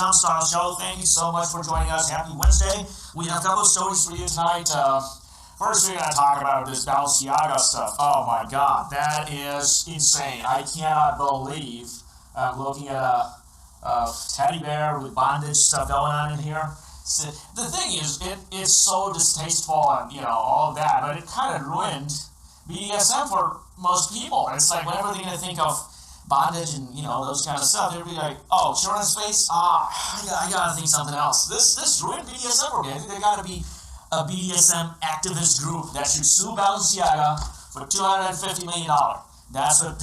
Dumb Style Show. Thank you so much for joining us. Happy Wednesday. We have a couple of stories for you tonight. First, we're going to talk about this Balenciaga stuff. Oh my God, that is insane. I cannot believe I'm looking at a teddy bear with bondage stuff going on in here. So, the thing is, it's so distasteful and, all of that, but it kind of ruined BDSM for most people. It's like whenever they're going to think of bondage and, those kind of stuff, they'll be like, oh, children's space? I gotta think something else. This ruined BDSM for me. I think there gotta be a BDSM activist group that should sue Balenciaga for $250 million. That's what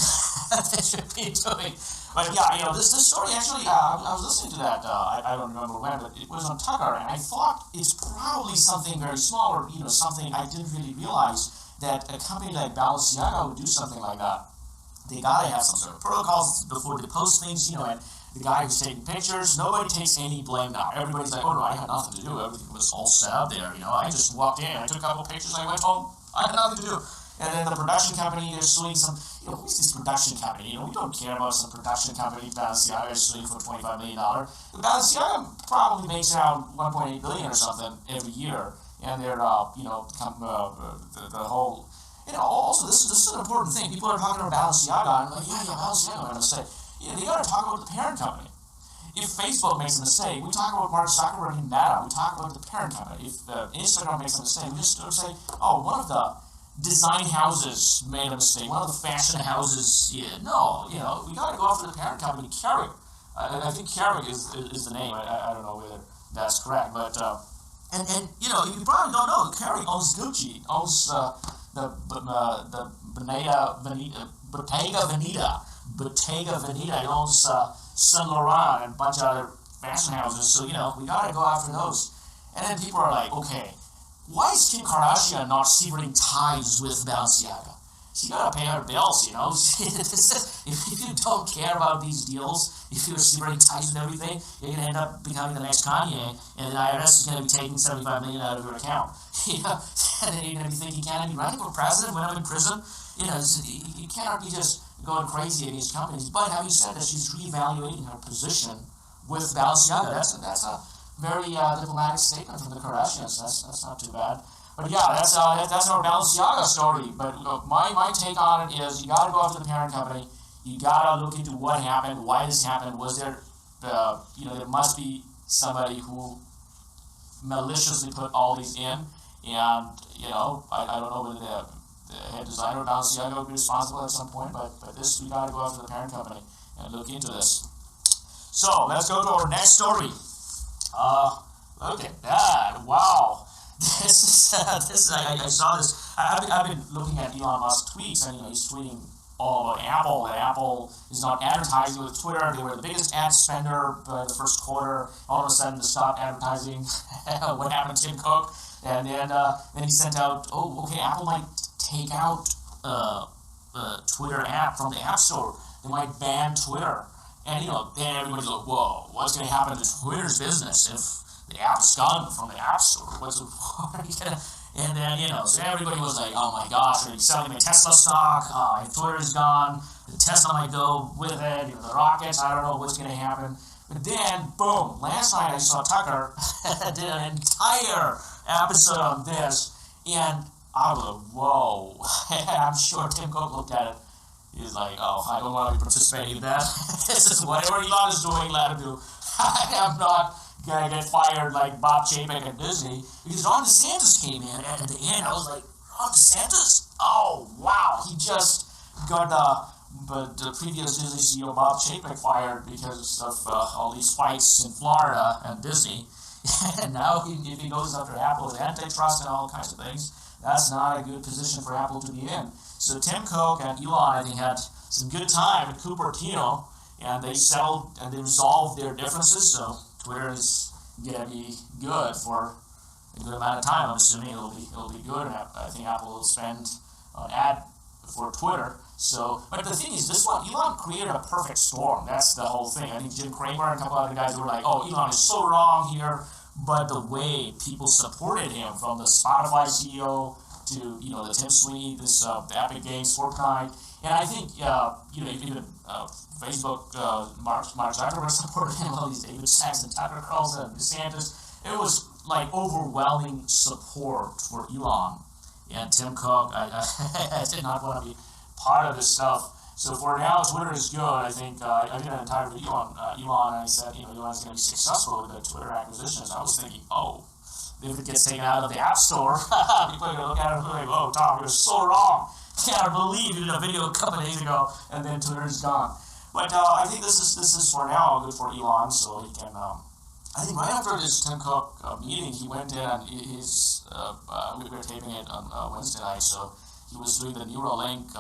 they should be doing. But yeah, this story actually, I was listening to that, I don't remember when, but it was on Tucker, and I thought it's probably something very small, or, something I didn't really realize that a company like Balenciaga would do something like that. They gotta have some sort of protocols before they post things, and the guy who's taking pictures, nobody takes any blame now. Everybody's like, oh no, I had nothing to do, everything was all set up there, I just walked in, I took a couple pictures, I went home, I had nothing to do. And then the production company, they're suing some, who's this production company? We don't care about some production company. Balenciaga is suing for $25 million. But Balenciaga probably makes around $1.8 billion or something every year. And they're, the whole, also this is an important thing. People are talking about Balenciaga, and like, Balenciaga made a mistake. They gotta talk about the parent company. If Facebook makes a mistake, we talk about Mark Zuckerberg and Meta. We talk about the parent company. If Instagram makes a mistake, we just say, oh, one of the design houses made a mistake. One of the fashion houses, no, we gotta go after the parent company, Keurig. I think Keurig is the name. I don't know whether that's correct, but and you probably don't know. Keurig owns Gucci, owns the Bottega Veneta. It owns Saint Laurent and a bunch of other fashion houses. So we gotta go after those. And then people are like, okay, why is Kim Kardashian not severing ties with Balenciaga? She gotta pay her bills, If you don't care about these deals, if you're severing ties with everything, you're gonna end up becoming the next Kanye, and the IRS is gonna be taking $75 million out of your account. And then you're gonna be thinking, can I be running for president when I'm in prison? You cannot be just going crazy against companies. But having said that, she's reevaluating her position with Balenciaga. That's a very diplomatic statement from the Kardashians. That's not too bad. But yeah, that's our Balenciaga story. But my take on it is you got to go after the parent company. You got to look into what happened, why this happened. Was there, there must be somebody who maliciously put all these in. And, I don't know whether the head designer of Balenciaga would be responsible at some point. But this, we got to go after the parent company and look into this. So let's go to our next story. Look at that! Wow, I saw this. I've been looking at Elon Musk tweets, and he's tweeting all about Apple. That Apple is not advertising with Twitter. They were the biggest ad spender the first quarter. All of a sudden, they stopped advertising. What happened to Tim Cook? And then he sent out, Apple might take out Twitter app from the App Store. They might ban Twitter. And, then everybody's like, whoa, what's going to happen to Twitter's business if the app is gone from the App Store? And then, so everybody was like, oh my gosh, are you selling my Tesla stock? My Twitter is gone. The Tesla might go with it. The rockets, I don't know what's going to happen. But then, boom, last night I saw Tucker did an entire episode on this. And I was like, whoa. I'm sure Tim Cook looked at it. He's like, oh, I don't want to be participating in that. This is whatever Elon is doing, let him do. I am not going to get fired like Bob Chapek at Disney. Because Ron DeSantis came in, and at the end, I was like, Ron DeSantis? Oh, wow. He just got the previous Disney CEO, Bob Chapek, fired because of all these fights in Florida and Disney. And now, if he goes after Apple with antitrust and all kinds of things, that's not a good position for Apple to be in. So Tim Cook and Elon, I think, had some good time at Cupertino, and they settled and they resolved their differences. So Twitter is gonna be good for a good amount of time. I'm assuming it'll be good, and I think Apple will spend on ad for Twitter. So, but the thing is, this one, Elon created a perfect storm. That's the whole thing. I think Jim Cramer and a couple other guys were like, oh, Elon is so wrong here. But the way people supported him, from the Spotify CEO to, the Tim Sweeney, this the Epic Games, Fortnite, And I think, even Facebook, Mark Zuckerberg supported him, all these David Sachs and Tucker Carlson and DeSantis. It was like overwhelming support for Elon. And Tim Cook, I did not want to be part of this stuff. So for now, Twitter is good. I think I did an entire video on Elon, and I said, Elon's going to be successful with the Twitter acquisitions. I was thinking, if it gets taken out of the App Store, people are going to look at it and be like, oh, Tom, you're so wrong. Can't believe you did a video a couple of days ago, and then Twitter is gone. But I think this is for now good for Elon, so he can. I think right after this Tim Cook meeting, he went in and we were taping it on Wednesday night, so he was doing the Neuralink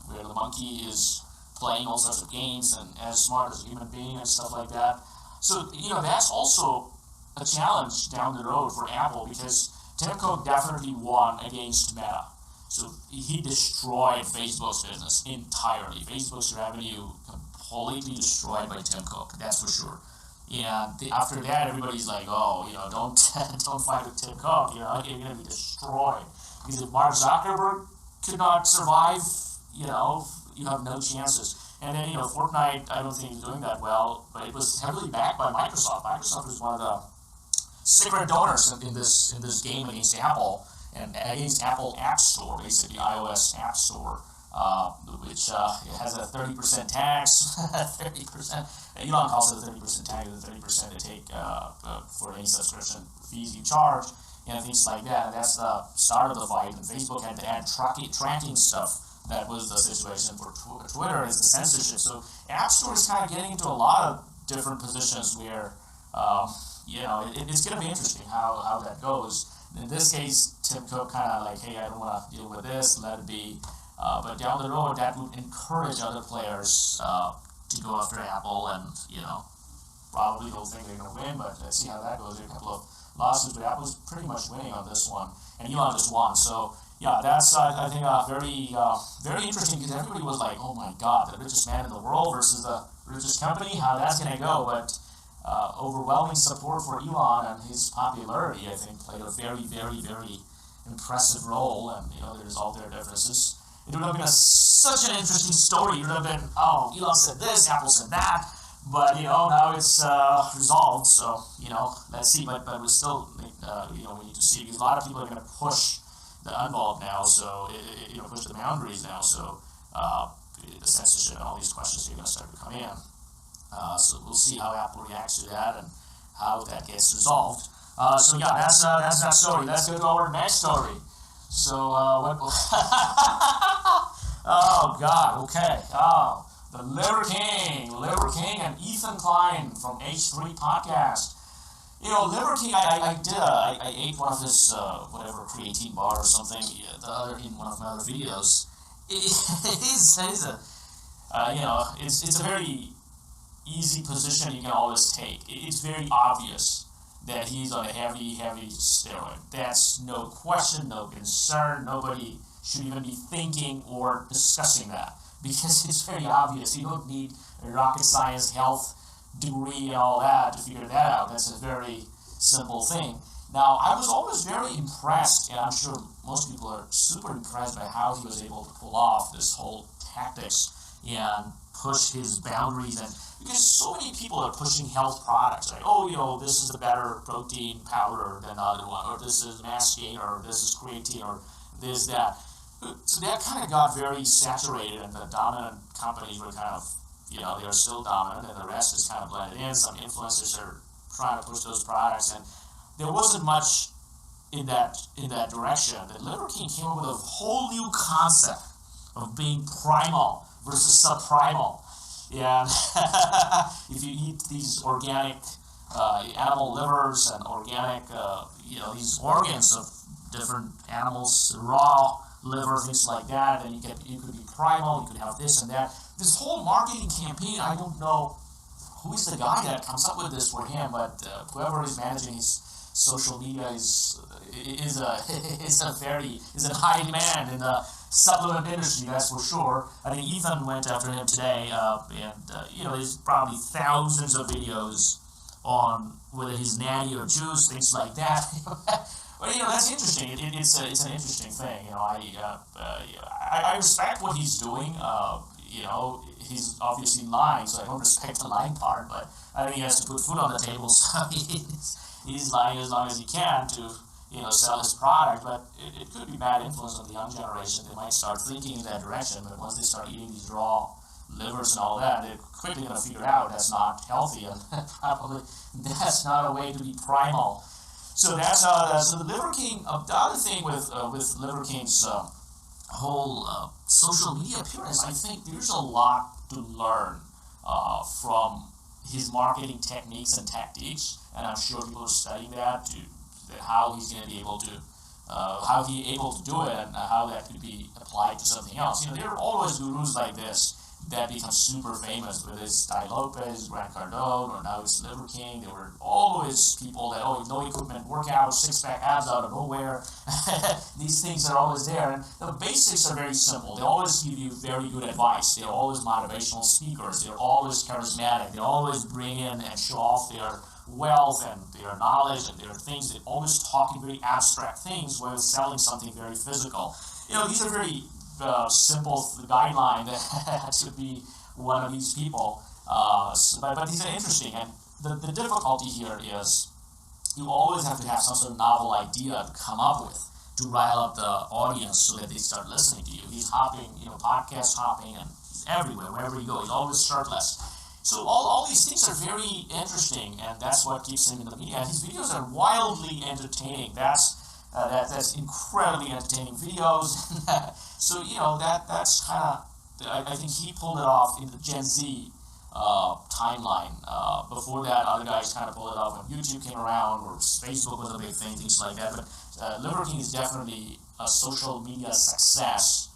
where the monkey is playing all sorts of games and as smart as a human being and stuff like that. So that's also a challenge down the road for Apple, because Tim Cook definitely won against Meta. So he destroyed Facebook's business entirely. Facebook's revenue completely destroyed by Tim Cook, that's for sure. And after that, everybody's like, don't fight with Tim Cook. You're going to be destroyed. Because if Mark Zuckerberg could not survive, you have no chances. And then, Fortnite, I don't think is doing that well, but it was heavily backed by Microsoft. Microsoft was one of the secret donors in this game against Apple, and against Apple App Store, basically iOS App Store, which has a 30% tax, 30%. Elon calls it a 30% tax, the 30% to take for any subscription fees you charge, and things like that. And that's the start of the fight. And Facebook had to add tracking stuff. That was the situation for Twitter, is the censorship. So App Store is kind of getting into a lot of different positions where, it's going to be interesting how that goes. In this case, Tim Cook kind of like, hey, I don't want to deal with this, let it be. But down the road, that would encourage other players to go after Apple, and probably don't think they're going to win, but let's see how that goes. There are a couple of lawsuits, but Apple's pretty much winning on this one, and Elon just won. So yeah, that's I think very interesting, because everybody was like, oh my God, the richest man in the world versus the richest company, how that's going to go. But overwhelming support for Elon, and his popularity, I think, played a very, very, very impressive role. And there's all their differences. It would have been such an interesting story. It would have been, Elon said this, Apple said that, but now it's resolved. So let's see. But we still we need to see, because a lot of people are going to push the unvolved now. So push the boundaries now. So the censorship and all these questions are going to start to come in. So we'll see how Apple reacts to that and how that gets resolved. So yeah, that's that story. Let's go to our next story. So what? Oh God. Okay. The Liver King, and Ethan Klein from H3 Podcast. Liver King, I ate one of his whatever creatine bar or something. The other in one of my other videos. It's a very easy position you can always take. It's very obvious that he's on a heavy steroid. That's no question, no concern. Nobody should even be thinking or discussing that, because it's very obvious. You don't need a rocket science, health degree and all that to figure that out. That's a very simple thing. Now, I was always very impressed, and I'm sure most people are super impressed by how he was able to pull off this whole tactics and push his boundaries. And because so many people are pushing health products, like, this is the better protein powder than the other one, or this is mass gain, or this is creatine, or this, that. So that kind of got very saturated, and the dominant companies were kind of, they are still dominant, and the rest is kind of blended in. Some influencers are trying to push those products, and there wasn't much in that direction. The Liver King came up with a whole new concept of being primal versus subprimal. Yeah, if you eat these organic animal livers and organic, these organs of different animals, raw liver, things like that, then you could be primal, you could have this and that. This whole marketing campaign, I don't know who is the guy that comes up with this for him, but whoever is managing his social media is in high demand in the supplement industry, that's for sure. I think Ethan went after him today, there's probably thousands of videos on whether he's natty or juice, things like that. But that's interesting. It's an interesting thing. I respect what he's doing. He's obviously lying, so I don't respect the lying part. But I think he has to put food on the table, so he's lying as long as he can to sell his product. But it could be bad influence on the young generation. They might start thinking in that direction, but once they start eating these raw livers and all that, they're quickly going to figure out that's not healthy, and probably that's not a way to be primal. So that's so the Liver King. The other thing with Liver King's whole social media appearance, I think there's a lot to learn from his marketing techniques and tactics, and I'm sure people are studying that how he's going to be able to how he able to do it, and how that could be applied to something else. There are always gurus like this that become super famous, whether it's Ty Lopez, Grant Cardone, or now it's Liver King. There were always people that, no equipment workout, six-pack abs out of nowhere. These things are always there, and the basics are very simple. They always give you very good advice. They're always motivational speakers. They're always charismatic. They always bring in and show off their wealth and their knowledge and their things. They're always talking very abstract things while selling something very physical. These are very simple guideline to be one of these people. But these are interesting, and the difficulty here is you always have to have some sort of novel idea to come up with to rile up the audience so that they start listening to you. He's hopping, podcast hopping, and he's everywhere, wherever you go. He's always shirtless. So all these things are very interesting, and that's what keeps him in the media. And his videos are wildly entertaining. That's incredibly entertaining videos. So that's kind of, I think he pulled it off in the Gen Z timeline. Before that, other guys kind of pulled it off when YouTube came around, or Facebook was a big thing, things like that. But Liver King is definitely a social media success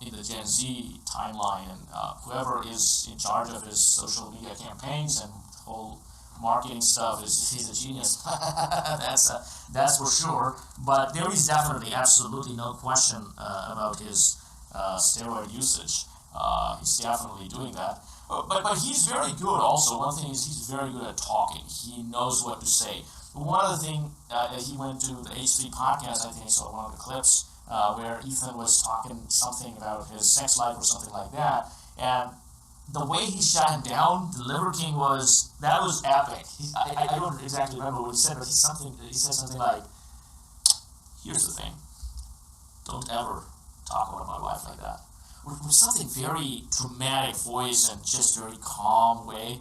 in the Gen Z timeline, and whoever is in charge of his social media campaigns and whole marketing stuff he's a genius. That's for sure. But there is definitely, absolutely no question about his steroid usage. He's definitely doing that. But he's very good also. One thing is he's very good at talking. He knows what to say. One other thing, he went to the H3 podcast, I think I saw one of the clips, where Ethan was talking something about his sex life or something like that. And the way he shot him down, the Liver King was epic. I don't exactly remember what he said, but he said something like, "Here's the thing, don't ever talk about my wife like that." With something very dramatic voice and just very calm way,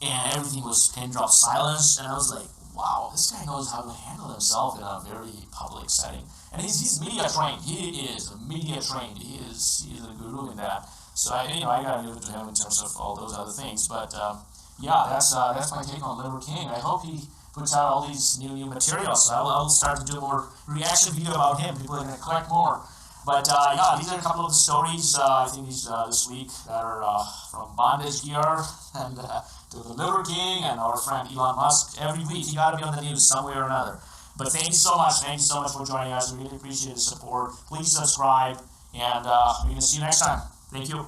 and everything was pin drop silence, and I was like, wow, this guy knows how to handle himself in a very public setting. And he's media trained. He is media trained. He is a guru in that. So I gotta give it to him in terms of all those other things. But that's my take on Liver King. I hope he puts out all these new materials. So I'll start to do more reaction video about him. People are gonna collect more. But these are a couple of the stories I think this week that are from Bondage Gear and to the Liver King and our friend Elon Musk. Every week you gotta be on the news some way or another. But thank you so much. Thank you so much for joining us. We really appreciate the support. Please subscribe, and we're gonna see you next time. Thank you.